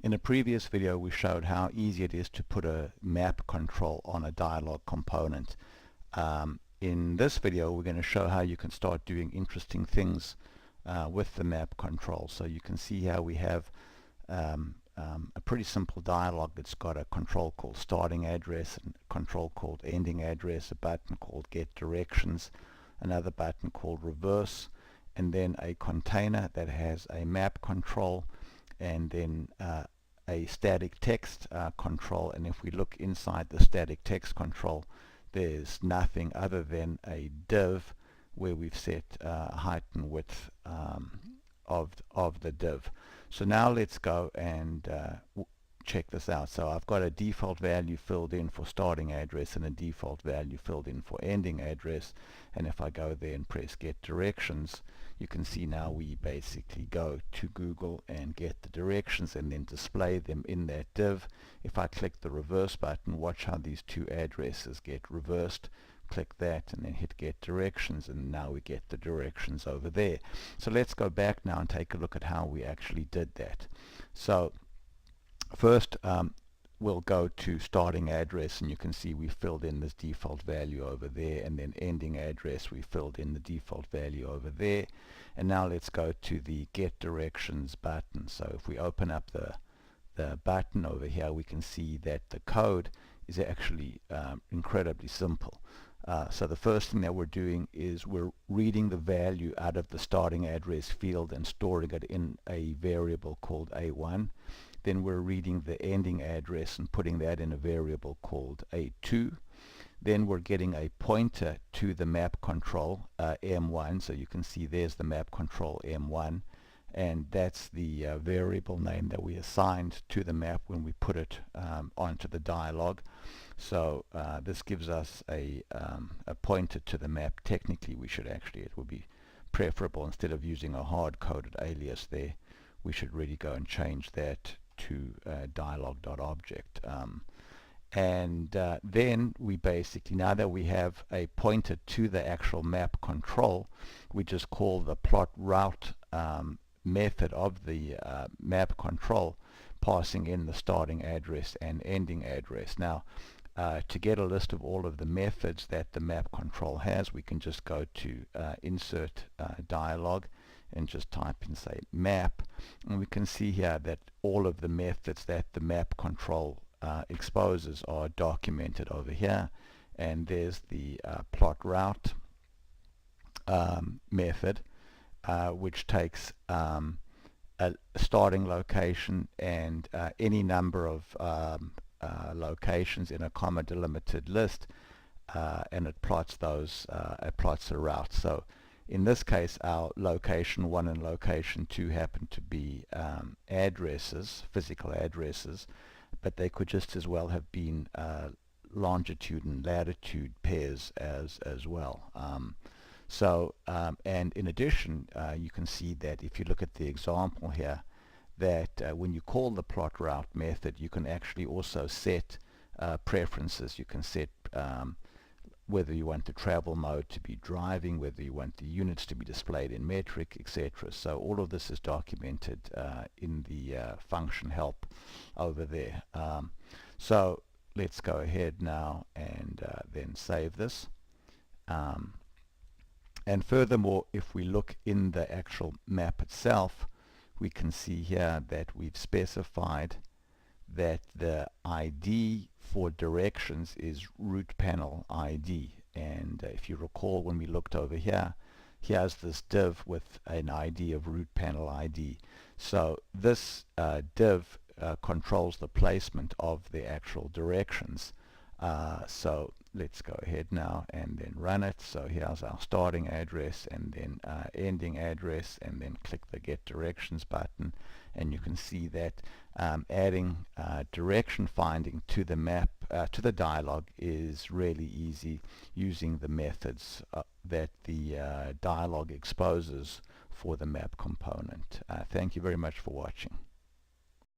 In a previous video we showed how easy it is to put a map control on a dialog component. In this video we're going to show how you can start doing interesting things with the map control. So you can see how we have a pretty simple dialog that's got a control called starting address, and a control called ending address, a button called get directions, another button called reverse, and then a container that has a map control, and then a static text control. And if we look inside the static text control, there's nothing other than a div where we've set height and width of the div. So now let's go and check this out. So I've got a default value filled in for starting address and a default value filled in for ending address, and if I go there and press get directions, you can see now we basically go to Google and get the directions and then display them in that div. If I click the reverse button, watch how these two addresses get reversed. Click that and then hit get directions, and now we get the directions over there. So let's go back now and take a look at how we actually did that. So first we'll go to starting address, and you can see we filled in this default value over there, and then ending address we filled in the default value over there. And now let's go to the get directions button. So if we open up the button over here, we can see that the code is actually incredibly simple. So the first thing that we're doing is we're reading the value out of the starting address field and storing it in a variable called A1. Then we're reading the ending address and putting that in a variable called A2. Then we're getting a pointer to the map control M1. So you can see there's the map control M1, and that's the variable name that we assigned to the map when we put it onto the dialog. So this gives us a pointer to the map. Technically it would be preferable, instead of using a hard-coded alias there, we should really go and change that to dialog.object. Then we basically, now that we have a pointer to the actual map control, we just call the plotRoute method of the map control, passing in the starting address and ending address. Now to get a list of all of the methods that the map control has, we can just go to insert dialog and just type in, say, map, and we can see here that all of the methods that the map control exposes are documented over here. And there's the plotRoute method, which takes a starting location and any number of locations in a comma delimited list, and it plots those, it plots a route. So in this case, our location 1 and location 2 happen to be addresses, physical addresses, but they could just as well have been longitude and latitude pairs as well. And in addition, you can see that if you look at the example here, that when you call the plotRoute method, you can actually also set preferences. You can set whether you want the travel mode to be driving, whether you want the units to be displayed in metric, etc. So all of this is documented in the function help over there. So let's go ahead now and then save this. And furthermore, if we look in the actual map itself, we can see here that we've specified that the ID for directions is route panel ID. And if you recall, when we looked over here, here's this div with an ID of route panel ID. So this div controls the placement of the actual directions. So let's go ahead now and then run it. So here's our starting address and then ending address, and then click the get directions button, and you can see that adding direction finding to the map, to the dialog, is really easy using the methods that the dialog exposes for the map component. Thank you very much for watching.